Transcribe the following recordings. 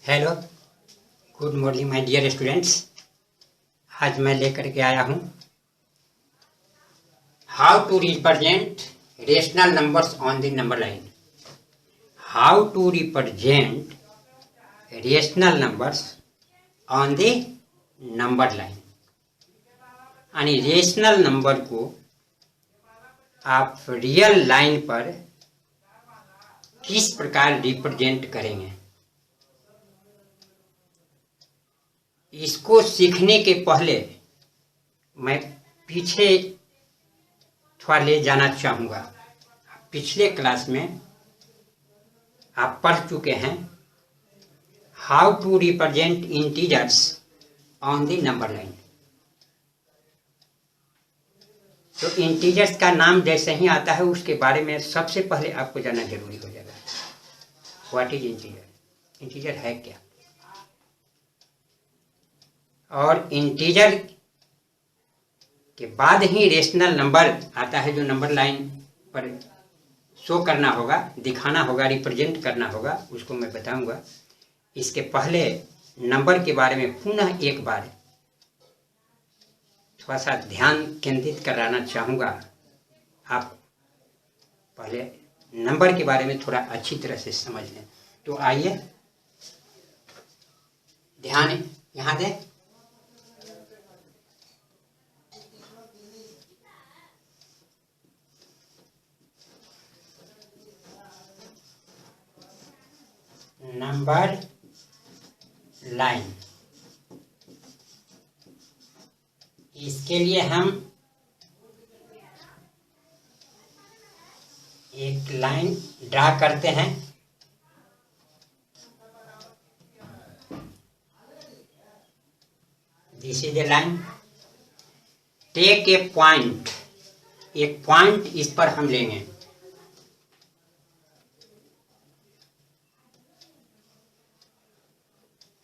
Hello, good morning my dear students. आज मैं लेकर के आया हूँ how to represent rational numbers on the number line. How to represent rational numbers on the number line. यानी rational number को आप रियल लाइन पर किस प्रकार रिप्रेजेंट करेंगे, इसको सीखने के पहले मैं पीछे थोड़ा ले जाना चाहूँगा। पिछले क्लास में आप पढ़ चुके हैं how to represent integers on the number line. तो इंटीजर्स का नाम जैसे ही आता है उसके बारे में सबसे पहले आपको जानना जरूरी हो जाएगा। What is integer? इंटीजर है क्या? और इंटीजर के बाद ही रेशनल नंबर आता है जो नंबर लाइन पर शो करना होगा, दिखाना होगा, रिप्रेजेंट करना होगा, उसको मैं बताऊंगा। इसके पहले नंबर के बारे में पुनः एक बार थोड़ा सा ध्यान केंद्रित कराना चाहूँगा। आप पहले नंबर के बारे में थोड़ा अच्छी तरह से समझ लें। तो आइए ध्यान यहाँ दें। नंबर लाइन, इसके लिए हम एक लाइन ड्रा करते हैं। This is a line. Take a point, एक पॉइंट इस पर हम लेंगे।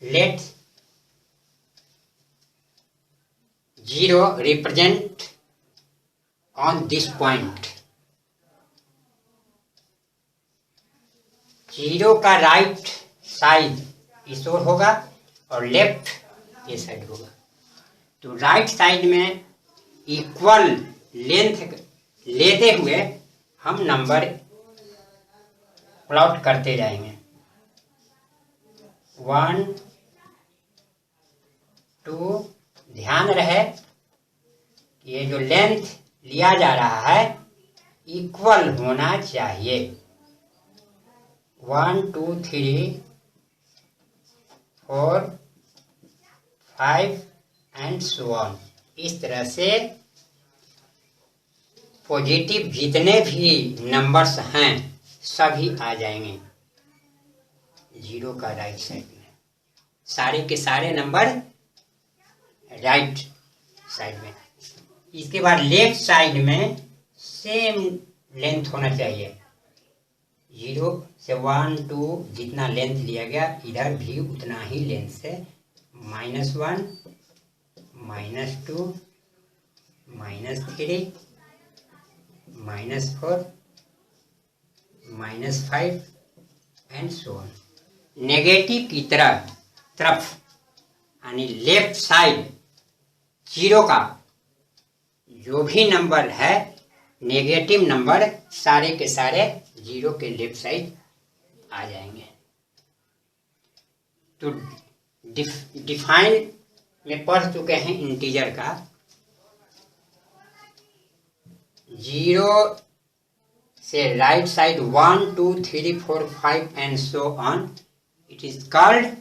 Let 0 represent on this point। 0 का राइट साइड इस ओर होगा और लेफ्ट ये साइड होगा। तो राइट साइड में इक्वल लेंथ लेते हुए हम नंबर प्लॉट करते जाएंगे। 1 2, ध्यान रहे कि ये जो लेंथ लिया जा रहा है इक्वल होना चाहिए। 1 2 3 4 5 एंड सो ऑन। इस तरह से पॉजिटिव जितने भी नंबर्स हैं सभी आ जाएंगे 0 का राइट साइड में। सारे के सारे नंबर राइट साइड में। इसके बाद लेफ्ट साइड में सेम लेंथ होना चाहिए। 0 से 1 2 जितना लेंथ लिया गया इधर भी उतना ही लेंथ से -1 -2 -3 -4 -5 एंड सो ऑन। नेगेटिव की तरफ यानी लेफ्ट साइड 0 का जो भी नंबर है नेगेटिव नंबर सारे के सारे 0 के लेफ्ट साइड आ जाएंगे। तो डिफाइन में पढ़ चुके हैं इंटीजर का। 0 से right side 1 2 3 4 5 and so on, it is called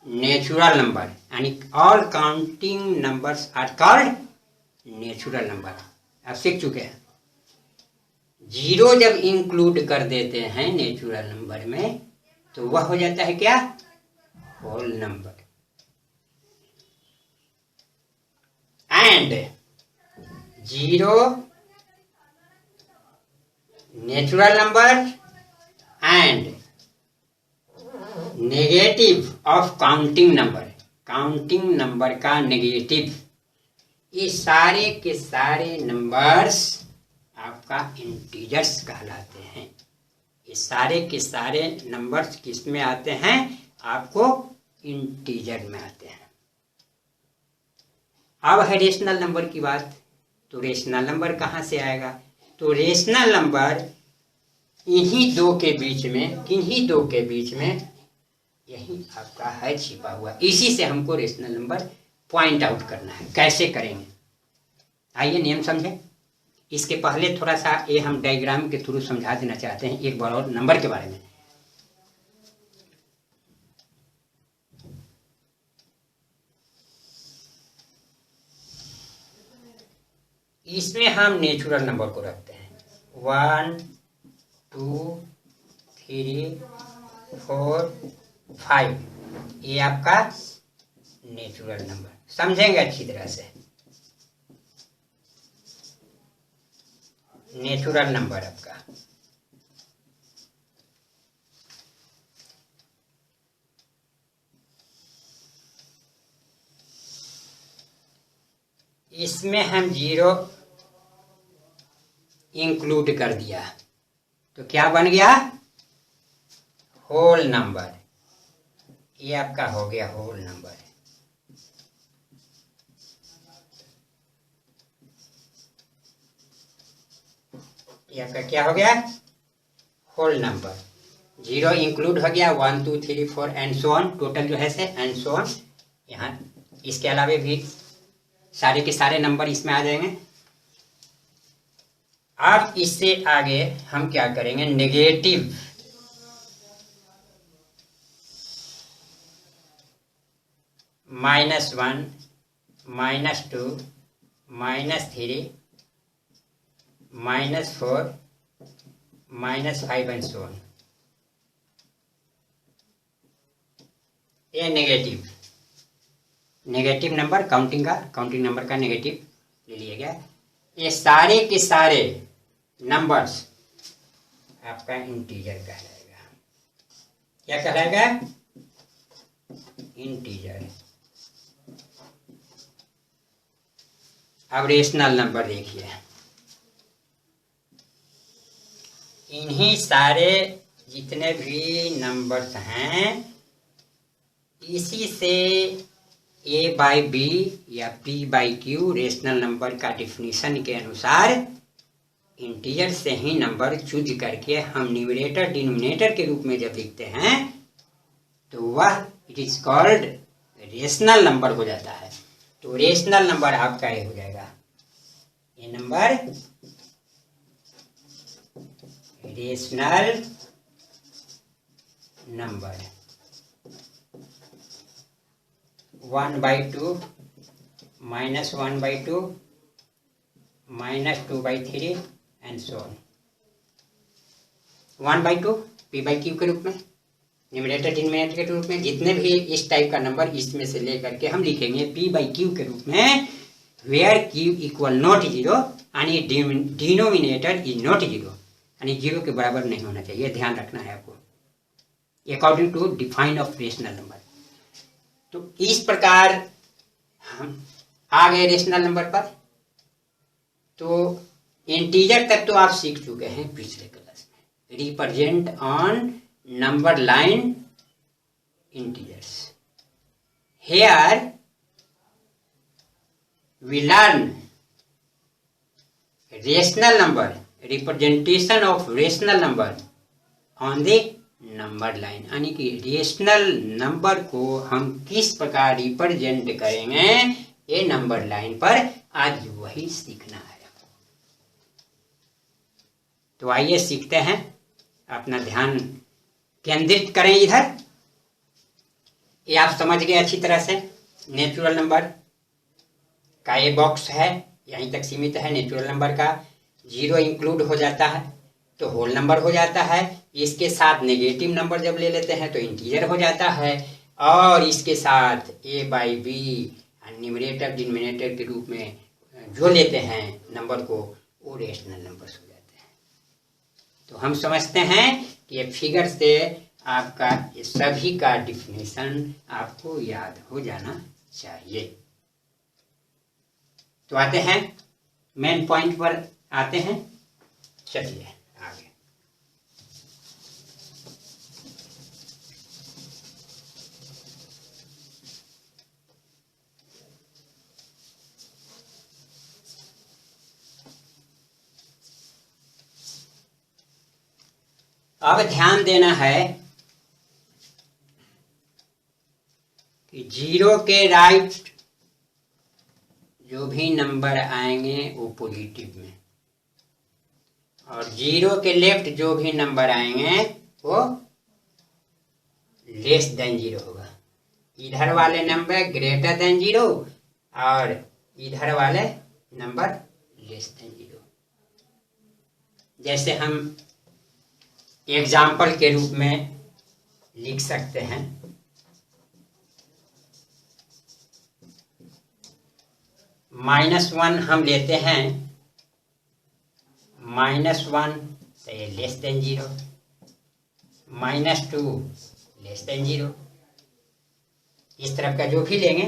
natural number. यानी all counting numbers are called natural number. आप सीख चुके हैं। 0 जब इंक्लूड कर देते हैं नेचुरल नंबर में तो वह हो जाता है क्या? Whole number. And 0 natural number and negative of counting number, counting number का नेगेटिव, ये सारे के सारे नंबर्स आपका इंटीजर्स कहलाते हैं। ये सारे के सारे नंबर्स किस में आते हैं? आपको इंटीजर में आते हैं। अब है रेशनल नंबर की बात। तो रेशनल नंबर कहाँ से आएगा? तो रेशनल नंबर इन्हीं दो के बीच में, किन्हीं दो के बीच में यही आपका है छिपा हुआ। इसी से हमको रेशनल नंबर पॉइंट आउट करना है। कैसे करेंगे आइए नियम समझें। इसके पहले थोड़ा सा ये हम डायग्राम के थ्रू समझा देना चाहते हैं एक बार और नंबर के बारे में। इसमें हम नेचुरल नंबर को रखते हैं 1 2 3 4 5। ये आपका नेचुरल नंबर समझेंगे अच्छी तरह से। नेचुरल नंबर आपका इसमें हम 0 इंक्लूड कर दिया तो क्या बन गया? Whole number. ये आपका हो गया होल नंबर। ये आपका क्या हो गया? Whole number. 0 इंक्लूड हो गया 1 2 3 4 एंड सो ऑन। टोटल जो है से एंड सो ऑन। यहाँ इसके अलावा भी सारे के सारे नंबर इसमें आ जाएंगे। अब इससे आगे हम क्या करेंगे? Negative -1 -2 -3 -4 -5 and so on. ये नेगेटिव नंबर काउंटिंग नंबर का नेगेटिव ले लिया गया। ये सारे के सारे नंबर्स आपका इंटीजर कहलाएगा। क्या कहलाएगा? इंटीजर। अब रेशनल नंबर देखिए। इन्हीं सारे जितने भी नंबर्स हैं इसी से A/B या P/Q रेशनल नंबर का डिफिनीशन के अनुसार इंटीजर से ही नंबर चूज करके हम न्यूमरेटर डिनोमिनेटर के रूप में जब लिखते हैं तो वह it is called rational number हो जाता है। तो रेशनल नंबर आपका ये हो जाएगा। ये number rational number 1/2 -1/2 -2/3 and so on. 1/2 P/Q के रूप में, न्यूमरेटर डिनोमिनेटर के रूप में जितने भी इस टाइप का नंबर इसमें से लेकर के हम लिखेंगे P/Q के रूप में, वेयर Q इक्वल नॉट 0 यानी डिनोमिनेटर इज नॉट 0 यानी 0 के बराबर नहीं होना चाहिए। ध्यान रखना है आपको according to define of rational number. तो इस प्रकार हम आ गए रेशनल नंबर पर। तो इंटीजर तक तो आप सीख चुके हैं पिछले क्लास में। Represent on number line integers. Here we learn rational number, representation of rational number on the number line, यानी कि रेशनल नंबर को हम किस प्रकार रिप्रेजेंट करेंगे ये नंबर लाइन पर आज वही सीखना है। तो आइए सीखते हैं। अपना ध्यान केंद्रित करें इधर। ये आप समझ गए अच्छी तरह से। नेचुरल नंबर का ये बॉक्स है, यहीं तक सीमित है। नेचुरल नंबर का 0 इंक्लूड हो जाता है तो होल नंबर हो जाता है। इसके साथ नेगेटिव नंबर जब ले लेते हैं तो इंटीजर हो जाता है। और इसके साथ A/B न्यूमरेटर डिनोमिनेटर के रूप में जो लेते हैं नंबर को वो रेशनल नंबर हो जाते हैं। तो हम समझते हैं कि ये फिगर से आपका ये सभी का डिफिनेशन आपको याद हो जाना चाहिए। तो आते हैं मेन पॉइंट पर आते हैं। चलिए आगे। अब ध्यान देना है कि 0 के राइट जो भी नंबर आएंगे वो पॉजिटिव में, और 0 के लेफ्ट जो भी नंबर आएंगे वो लेस देन 0 होगा। इधर वाले नंबर ग्रेटर देन 0 और इधर वाले नंबर लेस देन 0। जैसे हम एग्जाम्पल के रूप में लिख सकते हैं, -1 हम लेते हैं, -1 तो ये लेस देन 0, -2 लेस देन 0। इस तरफ का जो भी लेंगे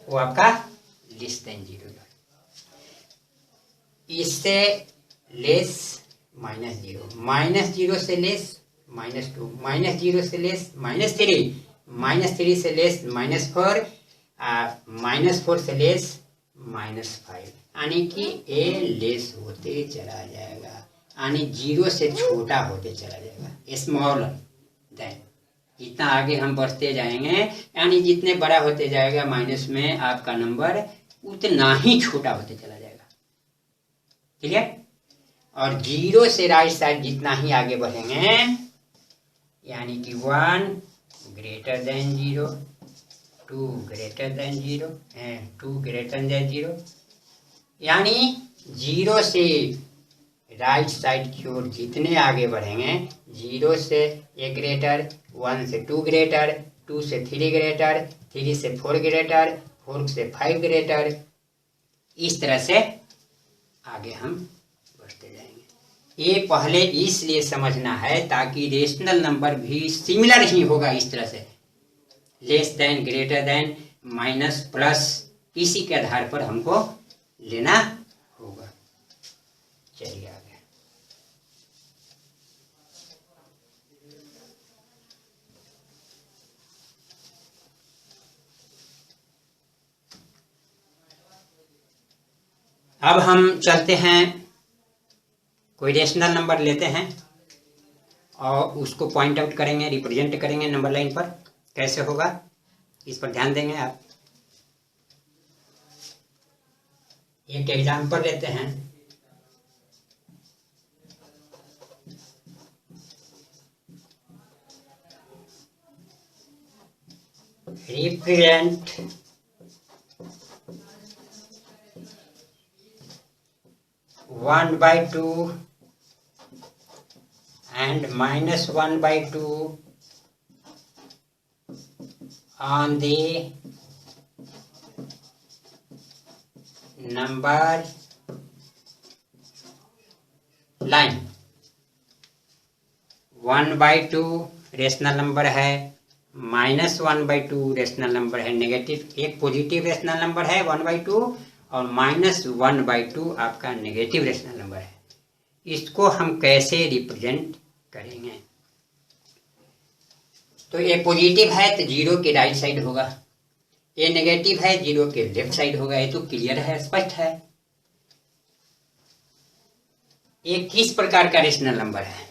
वो आपका लेस देन 0। इससे लेस -0, -0 से लेस -2, -0 से लेस -3, -3 से लेस -4, -4 से लेस -5, यानी कि ए लेस होते चला जाएगा, यानी 0 से छोटा होते चला जाएगा, स्मॉल देन। जितना आगे हम बढ़ते जाएंगे, यानी जितने बड़ा होते जाएगा माइनस में आपका नंबर उतना ही छोटा होते चला जाएगा। क्लियर? और 0 से राइट साइड जितना ही आगे बढ़ेंगे, यानी कि 1 greater than 0, 2 greater than 0 and 2 greater than 0, यानी 0 से राइट साइड की ओर जितने आगे बढ़ेंगे, 0 से ए ग्रेटर, 1 से 2 ग्रेटर, 2 से 3 ग्रेटर, 3 से 4 ग्रेटर, 4 से 5 ग्रेटर, इस तरह से आगे हम बढ़ते जाएंगे। ये पहले इसलिए समझना है ताकि रेशनल नंबर भी सिमिलर ही होगा, इस तरह से less than, greater than, minus, plus, इसी के आधार पर हमको लेना होगा। चलिए आगे। अब हम चलते हैं, कोई रेशनल नंबर लेते हैं और उसको पॉइंट आउट करेंगे, रिप्रेजेंट करेंगे नंबर लाइन पर। कैसे होगा इस पर ध्यान देंगे आप। एक एग्जांपल लेते हैं, represent 1/2 and -1/2 on the number line। 1/2 rational number है, -1/2 रेशनल नंबर है नेगेटिव, एक पॉजिटिव रेशनल नंबर है 1/2 और -1/2 आपका नेगेटिव रेशनल नंबर है। इसको हम कैसे रिप्रेजेंट करेंगे? तो ये पॉजिटिव है तो 0 के राइट साइड होगा, ये नेगेटिव है 0 के लेफ्ट साइड होगा। ये तो क्लियर है, स्पष्ट है। ये किस प्रकार का रेशनल नंबर है?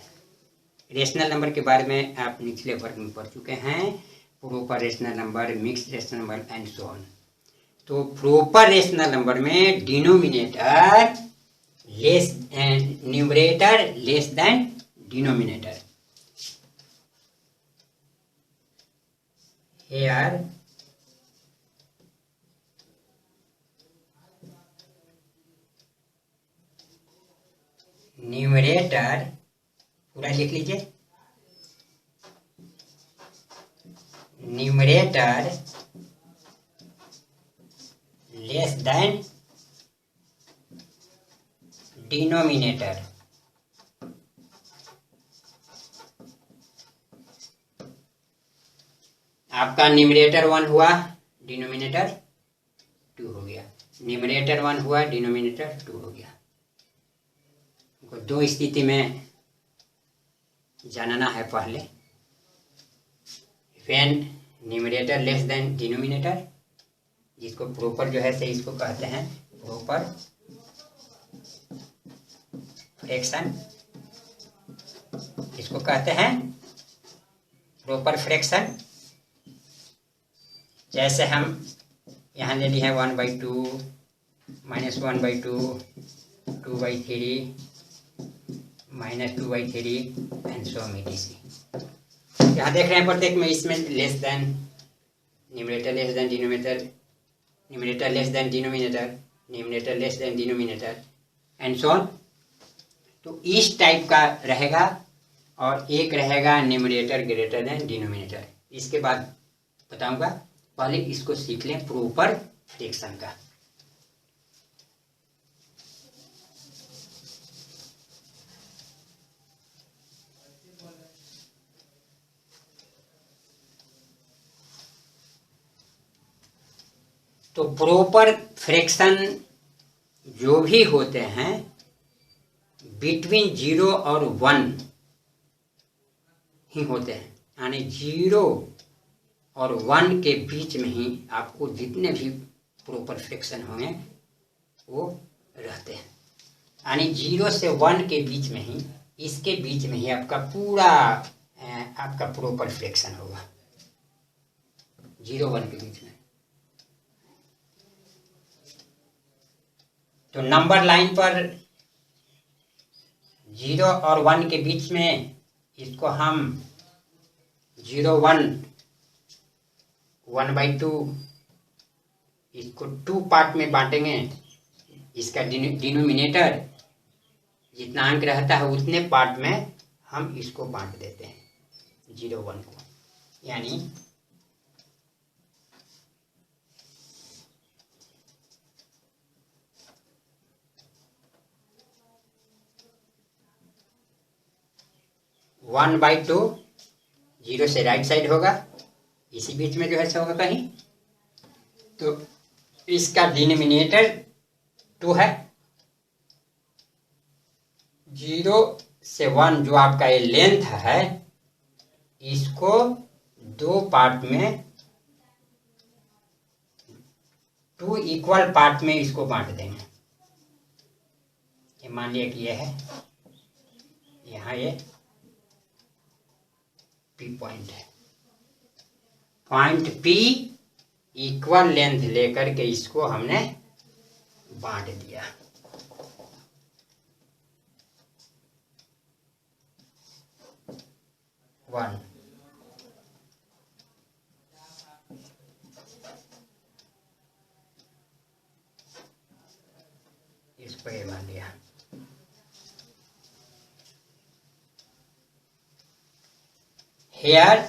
रेशनल नंबर के बारे में आप निचले वर्ग में पढ़ चुके हैं, proper rational number, mixed rational number and so on. तो प्रॉपर रेशनल नंबर में denominator less and numerator less than denominator. Here numerator पूरा लिख लीजिए, न्यूमरेटर लेस देन डिनोमिनेटर। आपका न्यूमरेटर 1 हुआ, डिनोमिनेटर 2 हो गया, न्यूमरेटर 1 हुआ, डिनोमिनेटर 2 हो गया। दो स्थिति में जानना है पहले। When numerator less than denominator, जिसको प्रॉपर जो है से इसको कहते हैं प्रॉपर फ्रैक्शन, इसको कहते हैं प्रॉपर फ्रैक्शन। जैसे हम यहाँ ले लिए हैं 1/2, -1/2, 2/3, -2/3 एंड सो ऑन etc। यहाँ देख रहे हैं प्रत्येक में इसमें less than numerator less than denominator, numerator less than denominator, numerator less than denominator and so on. तो इस टाइप का रहेगा और एक रहेगा न्यूमरेटर ग्रेटर देन डिनोमिनेटर। इसके बाद बताऊंगा, पहले इसको सीख लें प्रॉपर फ्रैक्शन का। तो प्रॉपर फ्रैक्शन जो भी होते हैं बिटवीन 0 और 1 ही होते हैं, यानी 0 और 1 के बीच में ही आपको जितने भी प्रॉपर फ्रैक्शन होंगे वो रहते हैं। यानी 0 से 1 के बीच में ही, इसके बीच में ही आपका पूरा आपका प्रॉपर फ्रैक्शन होगा, 0-1 के बीच में। तो नंबर लाइन पर 0 और 1 के बीच में इसको हम 0-1, 1/2 इसको 2 पार्ट में बांटेंगे। इसका डिनोमिनेटर जितना अंक रहता है उतने पार्ट में हम इसको बांट देते हैं 0-1 को, यानी 1/2, 0 से राइट साइड होगा, इसी बीच में जो है होगा कहीं। तो इसका डिनोमिनेटर 2 है, 0 से 1 जो आपका ये लेंथ है इसको 2 पार्ट में, 2 इक्वल पार्ट में इसको बांट देंगे। ये मान लिया कि ये है, यहाँ ये P पॉइंट है, पॉइंट P इक्वल लेंथ लेकर के इसको हमने बांट दिया। वन इसको ये मान लिया। Here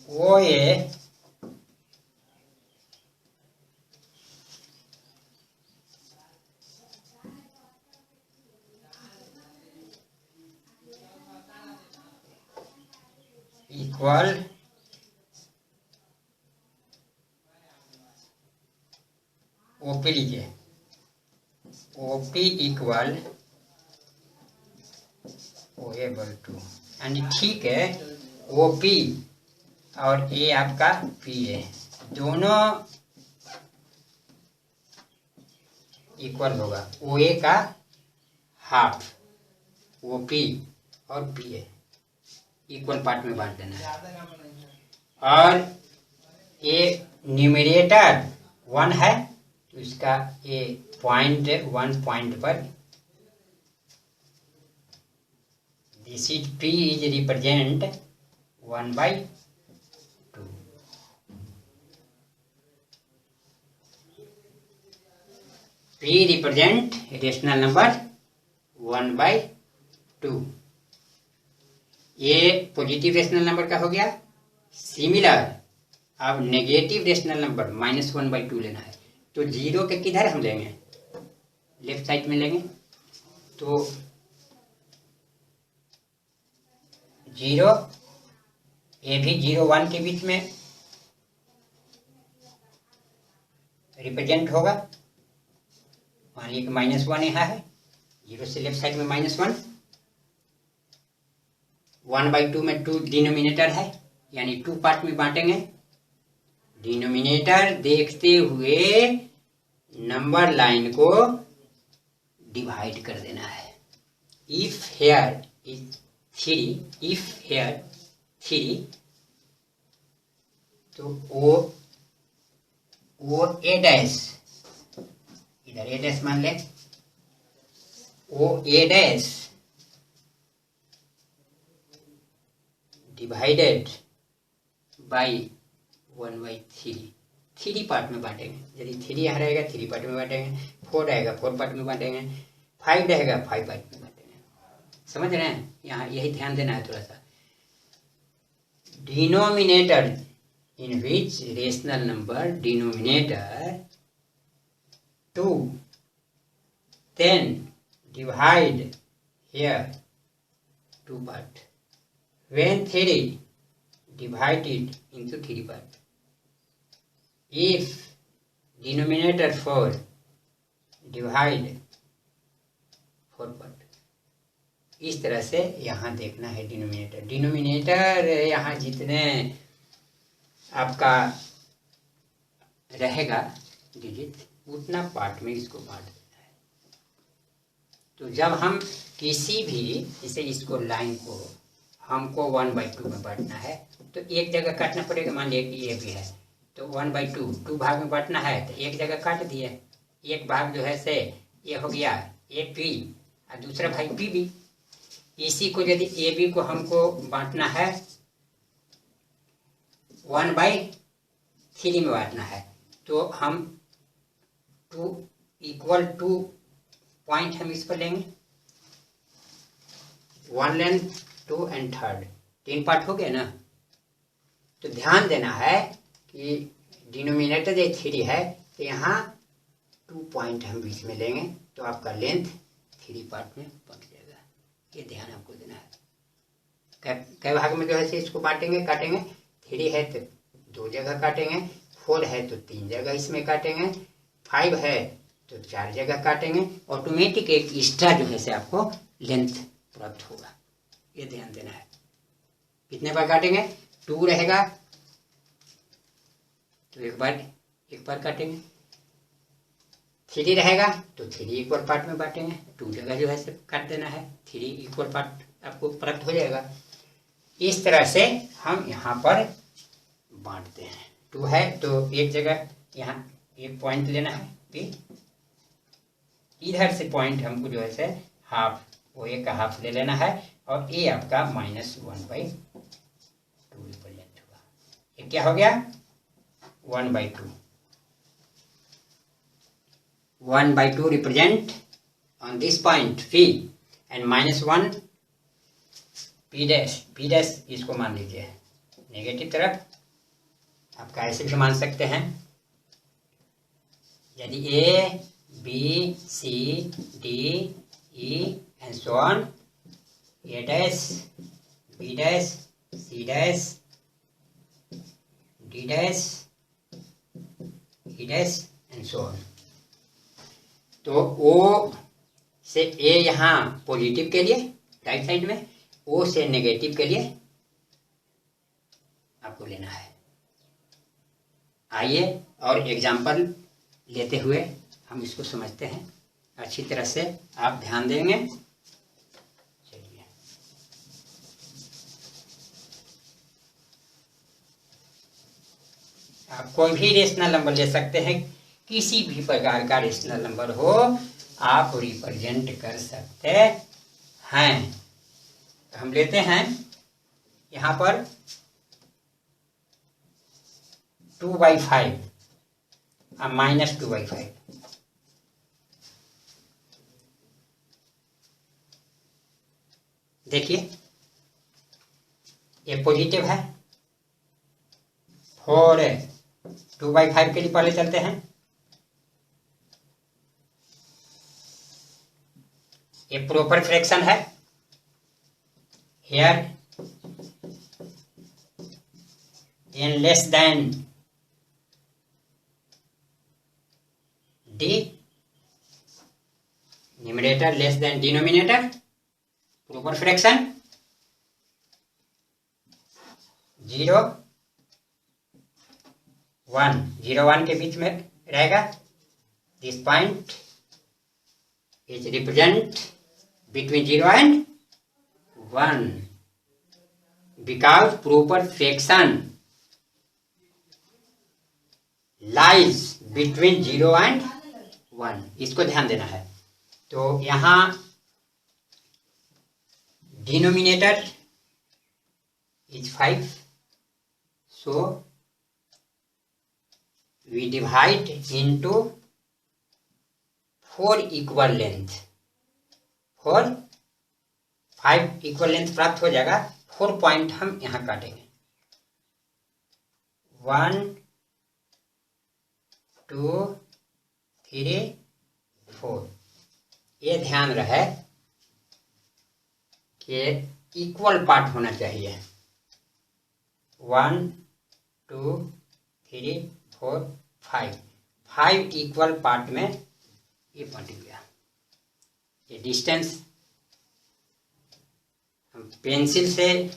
OA इक्वल OP लीजिए, OP इक्वल OA/2, यानी ठीक है OP और A आपका PA दोनों इक्वल होगा। OA का हाफ OP और PA इक्वल पार्ट में बांट देना है। और ये न्यूमरेटर 1 है तो इसका ये पॉइंट 1 पॉइंट पर this is P is represent 1/2। P represent rational number 1/2। ये पॉजिटिव रेशनल नंबर का हो गया। सिमिलर अब नेगेटिव रेशनल नंबर -1/2 लेना है, तो 0 के किधर हम लेंगे, लेफ्ट साइड में लेंगे। तो 0 ये भी 0-1 के बीच में रिप्रेजेंट होगा। मान लीजिए -1 यहाँ है, 0 से लेफ्ट साइड में -1, 1/2 में 2 डिनोमिनेटर है, यानी 2 पार्ट में बांटेंगे। डिनोमिनेटर देखते हुए नंबर लाइन को डिवाइड कर देना है। If here is 3, if here 3, तो ओ ए डैश, इधर ए डैश मान ले, ओ ए डैश डिवाइडेड बाई 1/3, 3 पार्ट में बांटेंगे। यदि 3 यहाँ रहेगा 3 पार्ट में बांटेंगे, 4 रहेगा 4 पार्ट में बांटेंगे, 5 रहेगा 5 पार्ट में बांटेंगे। समझ रहे हैं? यहाँ यही ध्यान देना है थोड़ा सा। Denominator in which rational number denominator 2, then divide here 2 part. When 3, divide it into 3 part. If denominator 4, divide 4 part. इस तरह से यहाँ देखना है डिनोमिनेटर। डिनोमिनेटर यहाँ जितने आपका रहेगा डिजिट, उतना पार्ट में इसको बांट देना है। तो जब हम किसी भी, जैसे इसको लाइन को हमको 1/2 में बांटना है, तो एक जगह काटना पड़ेगा। मान लिया कि ये भी है, तो 1/2 2 भाग में बांटना है, तो एक जगह काट दिए। एक भाग जो है से ये हो गया ए पी और दूसरा भाग पी बी। इसी को यदि ए बी को हमको बांटना है 1/3 में बांटना है, तो हम 2 = 2 पॉइंट हम इस पर लेंगे। 1 लेंथ 2 एंड 3 3 पार्ट हो गए ना। तो ध्यान देना है कि डिनोमिनेटर जो 3 है, तो यहाँ 2 पॉइंट हम बीच में लेंगे, तो आपका लेंथ 3 पार्ट में बट जाएगा। ये ध्यान आपको देना है। कई भाग में जो है इसको बांटेंगे, काटेंगे। 3 है तो 2 जगह काटेंगे, 4 है तो 3 जगह इसमें काटेंगे, 5 है तो 4 जगह काटेंगे। ऑटोमेटिक एक एक्स्ट्रा जो है से आपको लेंथ प्राप्त होगा। ये ध्यान देना है। कितने बार काटेंगे? 2 रहेगा तो एक बार काटेंगे। 3 रहेगा तो 3 इक्वल पार्ट में बांटेंगे। 2 जगह जो है से काट देना है, 3 इक्वल पार्ट आपको प्राप्त हो जाएगा। इस तरह से हम यहाँ पर बांटते हैं। 2 है तो एक जगह यहाँ एक पॉइंट लेना है, इधर से पॉइंट हमको जो है से हाफ, वो एक का हाफ ले लेना है, और ये आपका -1/2 रिप्रेजेंट होगा। ये क्या हो गया? 1/2 1/2 represent on this point P, and -1 P dash इसको मान लीजिए नेगेटिव तरफ। आप ऐसे भी मान सकते हैं। यदि A B C D E and so on, A dash B dash C dash D dash E dash and so on, तो O से A यहाँ पॉजिटिव के लिए राइट साइड में, O से नेगेटिव के लिए आपको लेना है। आइए और एग्जाम्पल लेते हुए हम इसको समझते हैं। अच्छी तरह से आप ध्यान देंगे। चलिए, आप कोई भी रेशनल नंबर ले सकते हैं, किसी भी प्रकार का रेशनल नंबर हो आप रिप्रेजेंट कर सकते हैं। तो हम लेते हैं यहाँ पर 2/5 और -2/5। देखिए ये पॉजिटिव है। 2/5 के लिए पहले चलते हैं। ये प्रॉपर फ्रैक्शन है। here n less than d, numerator less than denominator, proper fraction 0 1 0 1 के बीच में रहेगा। This point is represent between 0 and 1 because proper fraction lies between 0 and 1. इसको ध्यान देना है। तो यहाँ denominator is 5, so we divide into 4 equal length, 5 equal length प्राप्त हो जाएगा। 4 पॉइंट हम यहाँ काटेंगे, 1 2 3 4। ये ध्यान रहे कि इक्वल पार्ट होना चाहिए। 1 2 3 4 5 इक्वल पार्ट में ये बंट गया। ये डिस्टेंस हम पेंसिल से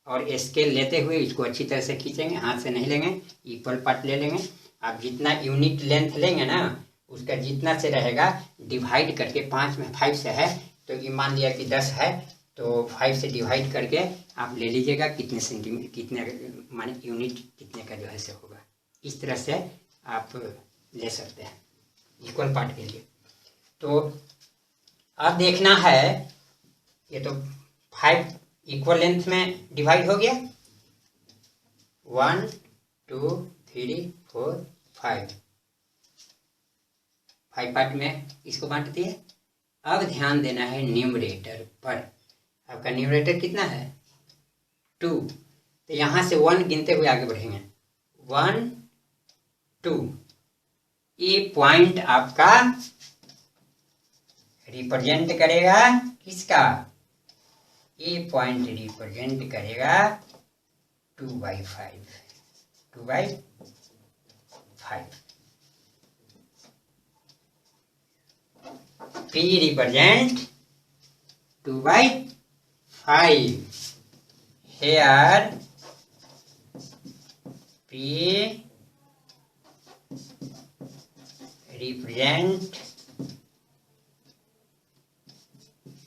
और स्केल लेते हुए इसको अच्छी तरह से खींचेंगे, हाथ से नहीं लेंगे, इक्वल पार्ट ले लेंगे। आप जितना यूनिट लेंथ लेंगे ना, उसका जितना से रहेगा डिवाइड करके 5 में 5 से है तो ये मान लिया कि 10 है, तो 5 से डिवाइड करके आप ले लीजिएगा कितने सेंटीमीटर, कितने माने यूनिट कितने का जो है से होगा। इस तरह से आप ले सकते हैं इक्वल पार्ट के लिए। तो अब देखना है, ये तो 5 इक्वल लेंथ में डिवाइड हो गया, 1 2 3 4 5 पार्ट में इसको बांट दिए। अब ध्यान देना है न्यूमरेटर पर। आपका न्यूमरेटर कितना है 2, तो यहाँ से 1 गिनते हुए आगे बढ़ेंगे, 1 2। ये पॉइंट आपका रिप्रेजेंट करेगा किसका, ये पॉइंट रिप्रेजेंट करेगा 2/5, 2/5। P represent 2/5. Here P represent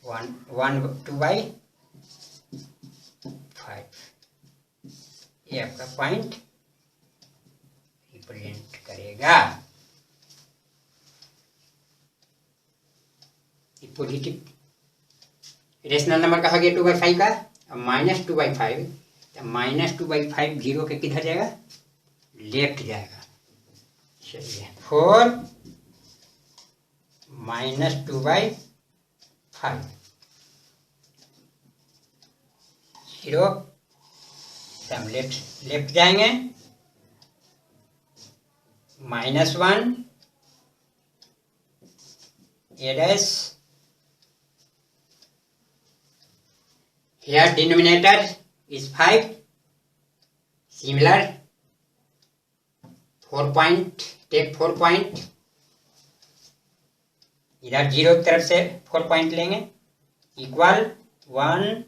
2/5। ये आपका पॉइंट रिप्रेजेंट करेगा। पॉजिटिव रेशनल नंबर का हो गया 2/5 का, -2/5, तो -2/5 जीरो के किधर जाएगा, लेफ्ट जाएगा। चलिए 4 -2/5 जीरो, हम लेफ्ट जाएंगे, -1 AIDS. Here denominator is 5, similar 4 point, take 4 point, इधर 0 तरफ से 4 पॉइंट लेंगे, equal 1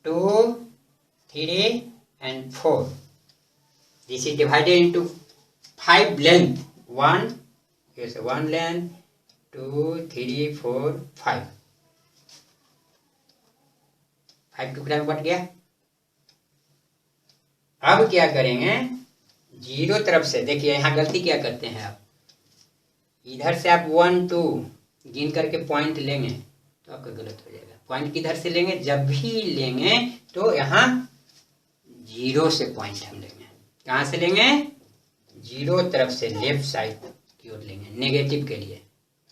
2 3 and 4। This is divided into 5 length, 1, here's 1 length, 2 3 4 5 टुकड़ा में बट गया। अब क्या करेंगे, 0 तरफ से देखिए, यहाँ गलती क्या करते हैं आप, इधर से आप 1 2 गिन करके पॉइंट लेंगे तो आपका गलत हो जाएगा। पॉइंट किधर से लेंगे, जब भी लेंगे तो यहाँ 0 से पॉइंट हम लेंगे। कहाँ से लेंगे, 0 तरफ से लेफ्ट साइड की ओर लेंगे, नेगेटिव के लिए।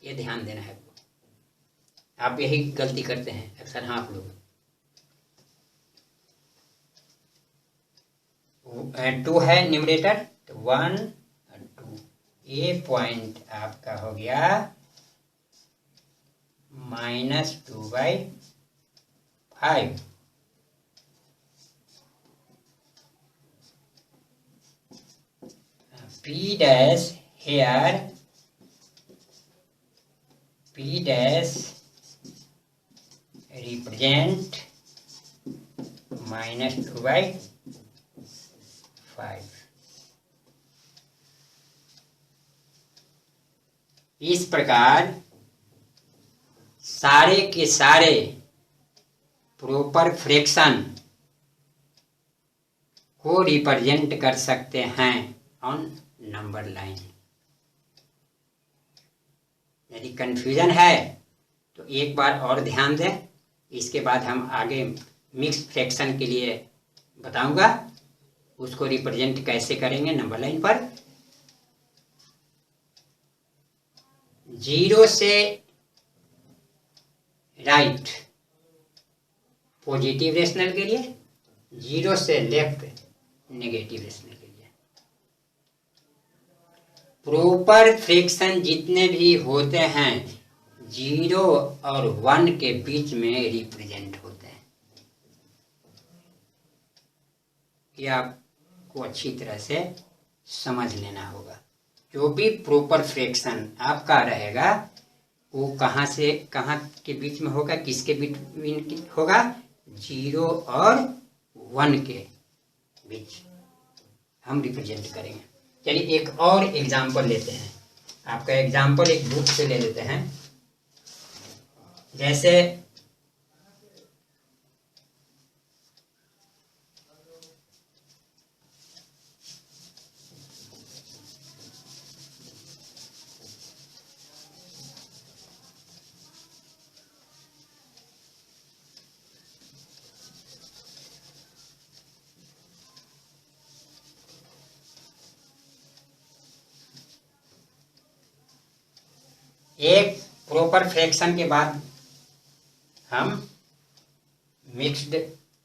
ये ध्यान देना है, आप यही गलती करते हैं अक्सर। हाँ, आप लोग 2 है न्यूमरेटर, तो 1 और 2, ये पॉइंट आपका हो गया -2/5। P dash here, P dash represent -2/5। इस प्रकार सारे के सारे प्रॉपर फ्रैक्शन को रिप्रेजेंट कर सकते हैं ऑन नंबर लाइन। यदि कंफ्यूजन है तो एक बार और ध्यान दें, इसके बाद हम आगे मिक्स फ्रैक्शन के लिए बताऊंगा उसको रिप्रेजेंट कैसे करेंगे नंबर लाइन पर। 0 से राइट पॉजिटिव रेशनल के लिए, 0 से लेफ्ट नेगेटिव रेशनल के लिए। प्रॉपर फ्रैक्शन जितने भी होते हैं 0 और 1 के बीच में रिप्रेजेंट होते हैं। ये आपको अच्छी तरह से समझ लेना होगा। जो भी प्रॉपर फ्रैक्शन आपका रहेगा वो कहाँ से कहाँ के बीच में होगा, किसके बीच होगा, 0 और 1 के बीच हम रिप्रेजेंट करेंगे। चलिए एक और एग्जांपल लेते हैं। आपका एग्जांपल एक बुक से ले लेते हैं। जैसे एक प्रॉपर फ्रैक्शन के बाद हम मिक्स्ड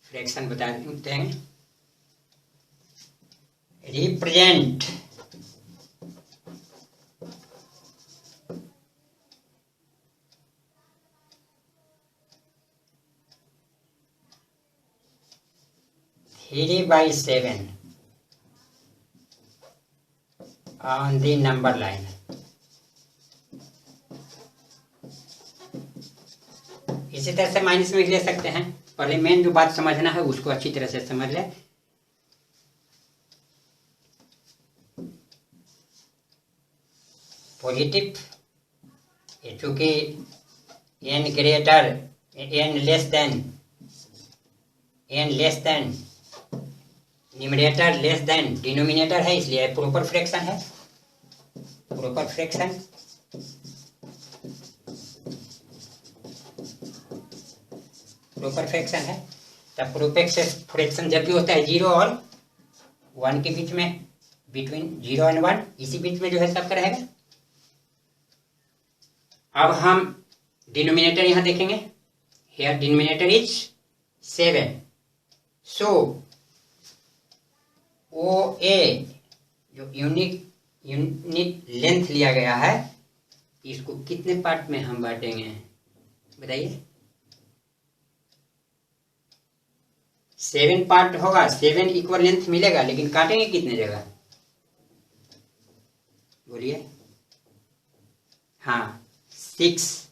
फ्रैक्शन बताते हैं। Represent three by 7 on the number line. इसी तरह से माइनस में ले सकते हैं। पहले मेन जो बात समझना है उसको अच्छी तरह से समझ ले। पॉजिटिव चूंकि n greater n less than numerator less than denominator है, इसलिए प्रॉपर फ्रैक्शन है। प्रॉपर फ्रैक्शन प्रॉपर फ्रैक्शन है। तब प्रॉपर फ्रैक्शन जब भी होता है 0 और 1 के बीच में, बिटवीन 0 एंड 1, इसी बीच में जो है सबका रहेगा। अब हम डिनोमिनेटर यहां देखेंगे। Here denominator is 7। सो ओ ए जो यूनिट लेंथ लिया गया है इसको कितने पार्ट में हम बांटेंगे बताइए। 7 पार्ट होगा, 7 इक्वल लेंथ मिलेगा, लेकिन काटेंगे कितने जगह बोलिए। हाँ 6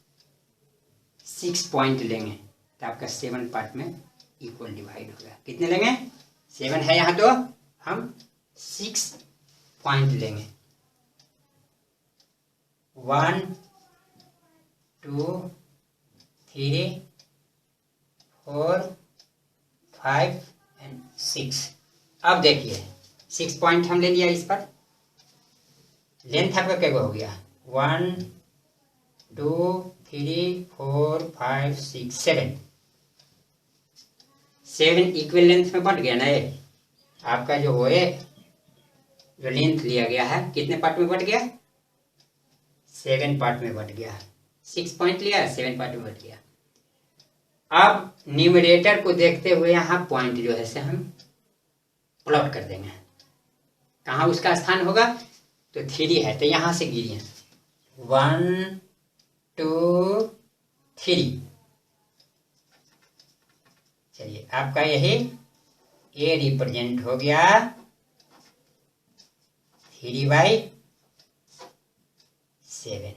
पॉइंट लेंगे तो आपका 7 पार्ट में इक्वल डिवाइड होगा। कितने लेंगे, 7 है यहाँ तो हम 6 पॉइंट लेंगे। 1 2 3 4 5 एंड 6। अब देखिए 6 पॉइंट हम ले लिया इस पर। लेंथ आपका क्या हो गया, 1 2 3 4 5 6 7 इक्वल लेंथ में बट गया ना। ये आपका जो हो जो लेंथ लिया गया है कितने पार्ट में बट गया, 7 पार्ट में बट गया। 6 पॉइंट लिया, 7 पार्ट में बट गया। अब न्यूमरेटर को देखते हुए यहाँ पॉइंट जो है से हम प्लॉट कर देंगे। कहाँ उसका स्थान होगा, तो 3 है तो यहाँ से गिरिए 1 2 3। चलिए आपका यही ए रिप्रेजेंट हो गया 3/7।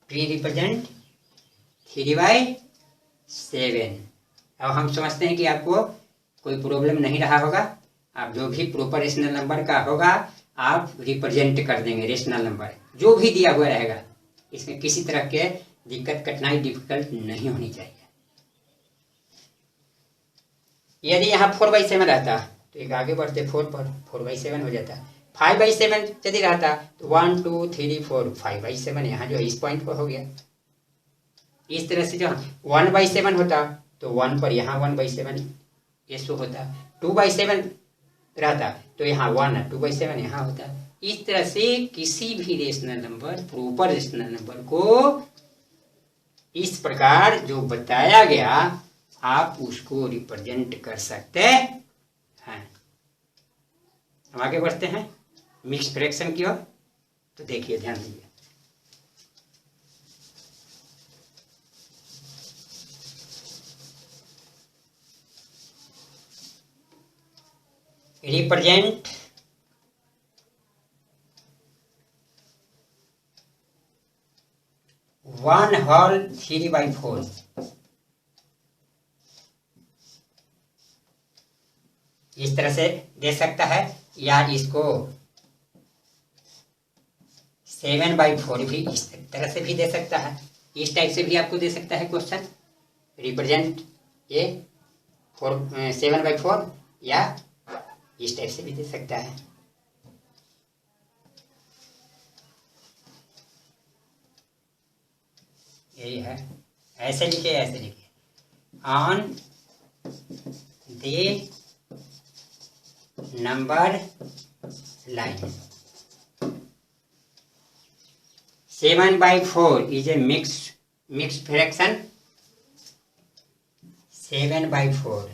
P represent 3/7। अब हम समझते हैं कि आपको कोई प्रॉब्लम नहीं रहा होगा। आप जो भी प्रॉपर रेशनल नंबर का होगा आप रिप्रेजेंट कर देंगे। रेशनल नंबर जो भी दिया हुआ रहेगा इसमें किसी तरह के दिक्कत, कठिनाई, डिफिकल्ट नहीं होनी चाहिए। यदि यहाँ 4/7 रहता तो एक आगे बढ़ते 4 पर, 4/7 हो जाता। 5/7 यदि रहता तो 1 2 3 4 5/7 यहाँ जो है इस पॉइंट पर हो गया। इस तरह से जो 1/7 होता तो 1 पर यहाँ 1/7 ये शो होता। 2/7 रहता तो यहाँ 1 है, 2/7 यहाँ होता। इस तरह से किसी भी rational number, proper rational number को इस प्रकार जो बताया गया आप उसको रिप्रेजेंट कर सकते हैं। हम आगे बढ़ते हैं मिक्स फ्रैक्शन की ओर। तो देखिए, ध्यान दीजिए, रिप्रेजेंट वन होल 3/4 इस तरह से दे सकता है, या इसको 7/4 भी इस तरह से भी दे सकता है। इस टाइप से भी आपको दे सकता है क्वेश्चन, रिप्रेजेंट ये 7/4, या इस टाइप से भी दे सकता है। यही है, ऐसे लिखिए, ऐसे लिखिए, on the number line 7/4 is a mixed fraction. 7/4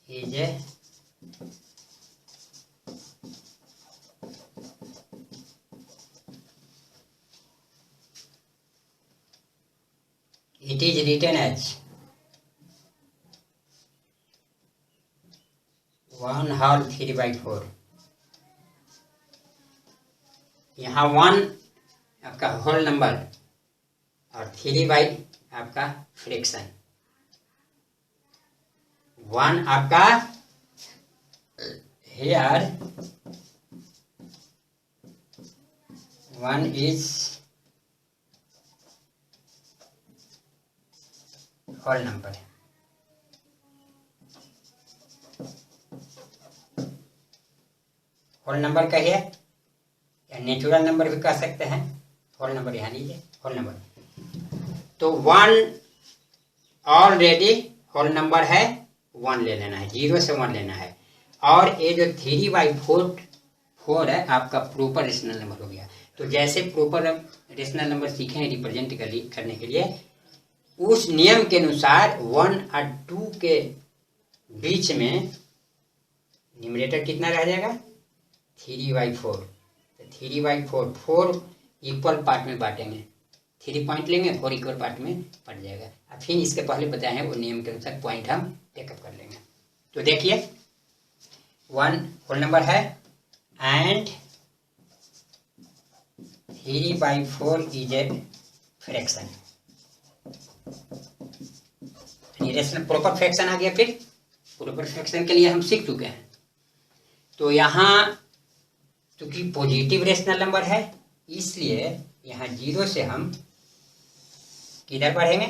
is a it is written as 1 whole 3/4। यहाँ 1 आपका होल नंबर और 3 आपका फ्रैक्शन। 1 आपका here 1 is होल नंबर है। होल नंबर कहिए या नेचुरल नंबर भी कह सकते हैं। होल नंबर यहाँ लीजिए, होल नंबर। तो 1 ऑलरेडी होल नंबर है, 1 ले लेना है, 0 से 1 लेना है। और ये जो 3/4 है आपका प्रॉपर रेशनल नंबर हो गया। तो जैसे प्रॉपर रेशनल नंबर सीखे हैं रिप्रेजेंट करने के लिए, उस नियम के अनुसार 1 और 2 के बीच में न्यूमरेटर कितना रह जाएगा, 3/4। तो 3/4 4 इक्वल पार्ट में बांटेंगे, 3 पॉइंट लेंगे, 4 इक्वल पार्ट में बट जाएगा। अब फिर इसके पहले बताए हैं वो नियम के अनुसार पॉइंट हम टेकअप कर लेंगे। तो देखिए 1 होल नंबर है and 3/4 is a fraction. Rational proper fraction आ गया। फिर प्रॉपर फ्रैक्शन के लिए हम सीख चुके हैं। तो यहाँ क्योंकि पॉजिटिव रेशनल नंबर है इसलिए यहाँ 0 से हम किधर बढ़ेंगे,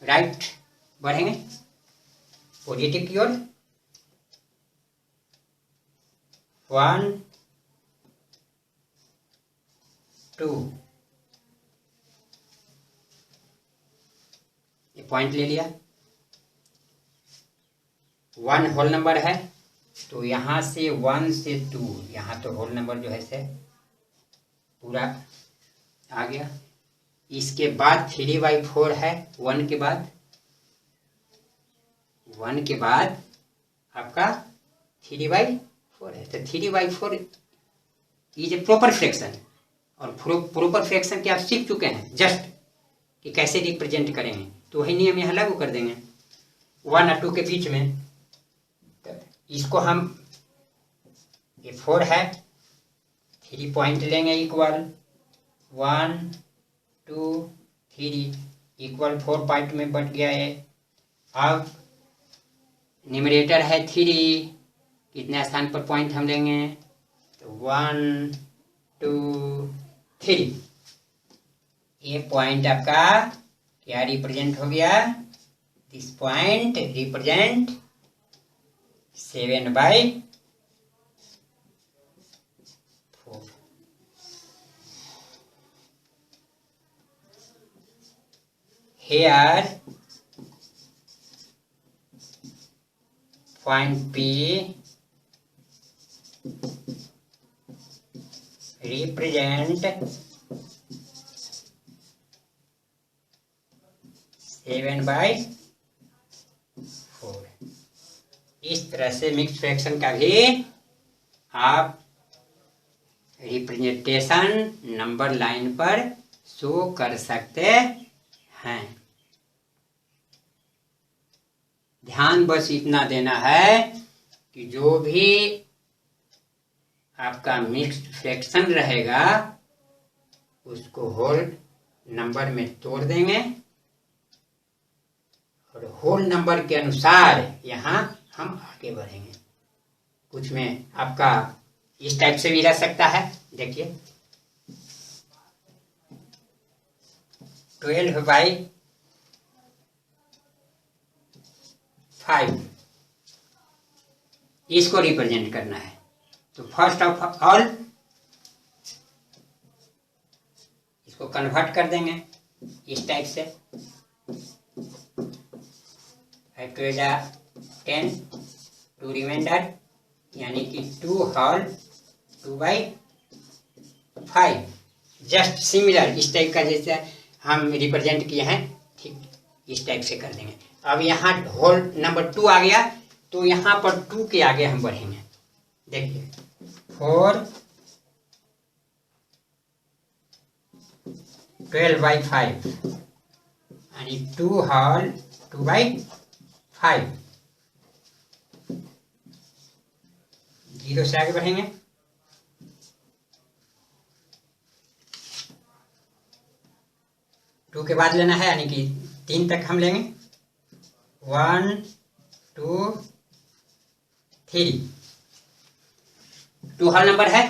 राइट बढ़ेंगे पॉजिटिव की ओर। 1 2 ये पॉइंट ले लिया। 1 होल नंबर है तो यहाँ से 1 से 2 यहाँ तो होल नंबर जो है से पूरा आ गया। इसके बाद 3/4 है 1 के बाद, 1 के बाद आपका 3/4 है। तो 3/4 इज ए प्रॉपर फ्रैक्शन। और प्रॉपर फ्रैक्शन के आप सीख चुके हैं जस्ट कि कैसे रिप्रेजेंट करेंगे। तो वही नियम यहाँ लागू कर देंगे 1 और 2 के बीच में। तो इसको हम ये 4 है, 3 पॉइंट लेंगे इक्वल 1 2 3 इक्वल 4 पार्ट में बट गया है। अब न्यूमरेटर है 3, कितने स्थान पर पॉइंट हम लेंगे, तो 1 2 3। ये पॉइंट आपका क्या रिप्रेजेंट हो गया, this point represent 7/4। Here point P represent 7/4। इस तरह से मिक्स फ्रैक्शन का भी आप रिप्रेजेंटेशन नंबर लाइन पर शो कर सकते हैं। ध्यान बस इतना देना है कि जो भी आपका मिक्स्ड फ्रैक्शन रहेगा उसको होल नंबर में तोड़ देंगे और होल नंबर के अनुसार यहाँ हम आगे बढ़ेंगे। कुछ में आपका इस टाइप से भी रह सकता है। देखिए 12/5 इसको रिप्रेजेंट करना है। तो फर्स्ट ऑफ ऑल इसको कन्वर्ट कर देंगे इस टाइप से, 5 2 10 2 रिमाइंडर यानी कि 2 होल 2/5। जस्ट सिमिलर इस टाइप का जैसे हम रिप्रेजेंट किए हैं ठीक इस टाइप से कर देंगे। अब यहाँ होल नंबर 2 आ गया तो यहाँ पर 2 के आगे हम बढ़ेंगे। देखिए 4 12/5 यानी 2 होल 2/5। 0 से आगे बढ़ेंगे। टू के बाद लेना है यानी कि 3 तक हम लेंगे। 1 2 3 2 होल नंबर है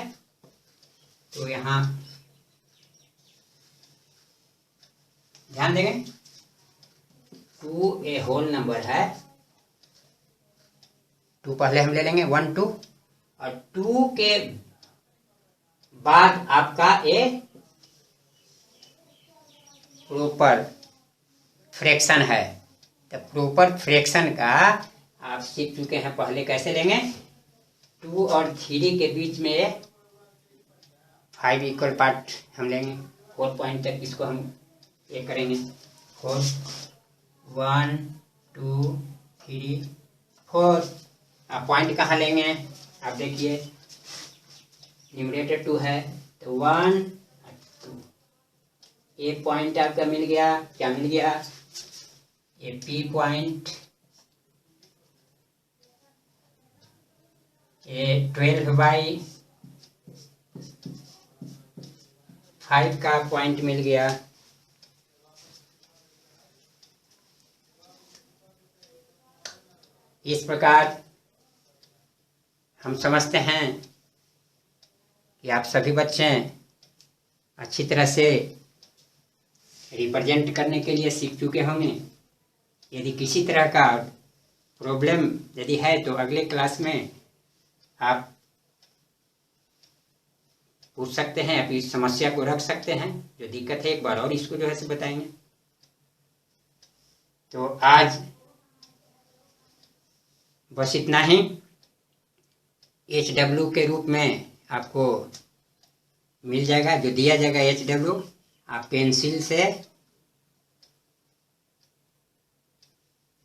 तो यहाँ ध्यान देंगे 2 ए होल नंबर है। 2 पहले हम ले लेंगे 1 2 और 2 के बाद आपका ए प्रॉपर फ्रैक्शन है। तो प्रॉपर फ्रैक्शन का आप सीख चुके हैं पहले कैसे लेंगे। 2 और 3 के बीच में 5 इक्वल पार्ट हम लेंगे। 4 पॉइंट तक इसको हम ये करेंगे। 4 1 2 3 4। आप पॉइंट कहाँ लेंगे आप देखिए न्यूमरेटर 2 है तो 1 2 ये पॉइंट आपका मिल गया। क्या मिल गया, ये पी पॉइंट, ये 12/5 का पॉइंट मिल गया। इस प्रकार हम समझते हैं कि आप सभी बच्चे अच्छी तरह से रिप्रेजेंट करने के लिए सीख चुके होंगे। यदि किसी तरह का प्रॉब्लम यदि है तो अगले क्लास में आप पूछ सकते हैं, आप इस समस्या को रख सकते हैं। जो दिक्कत है एक बार और इसको जो है से बताएंगे। तो आज बस इतना ही। HW के रूप में आपको मिल जाएगा, जो दिया जाएगा HW आप पेंसिल से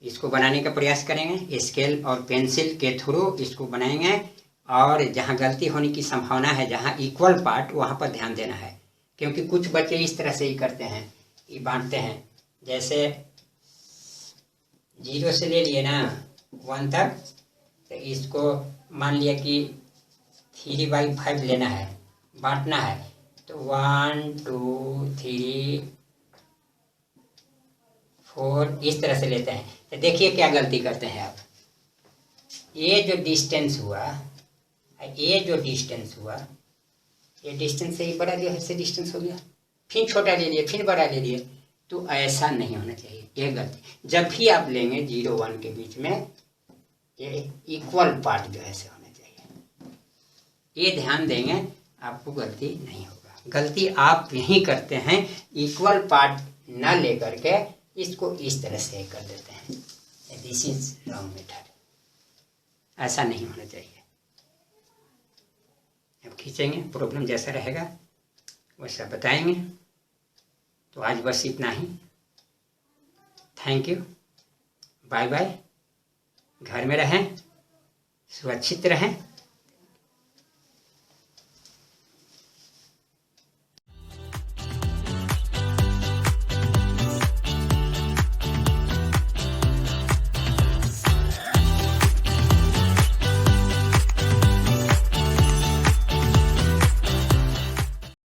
इसको बनाने का प्रयास करेंगे। स्केल और पेंसिल के थ्रू इसको बनाएंगे और जहाँ गलती होने की संभावना है, जहाँ इक्वल पार्ट, वहाँ पर ध्यान देना है। क्योंकि कुछ बच्चे इस तरह से ही करते हैं, ये बांटते हैं। जैसे 0 से ले लिए ना 1 तक, तो इसको मान लिया कि 3/5 लेना है, बांटना है। तो 1 2 3 4 इस तरह से लेते हैं। तो देखिए क्या गलती करते हैं आप। ये जो डिस्टेंस हुआ, ये जो डिस्टेंस हुआ, ये डिस्टेंस से ही बड़ा लिया, इससे डिस्टेंस हो गया, फिर छोटा ले लिए, फिर बड़ा ले लिए, तो ऐसा नहीं होना चाहिए, ये गलती। जब भी आप लेंगे 0 1 के बीच में ये इक्वल पार्ट जो है से होना चाहिए, ये ध्यान देंगे, आपको गलती नहीं होगा। गलती आप यही करते हैं, इक्वल पार्ट न लेकर के इसको इस तरह से कर देते हैं, दिस इज रॉन्ग मेथड, ऐसा नहीं होना चाहिए। अब खींचेंगे, प्रॉब्लम जैसा रहेगा वैसा बताएंगे। तो आज बस इतना ही, थैंक यू, बाय बाय। घर में रहें, सुरक्षित रहें।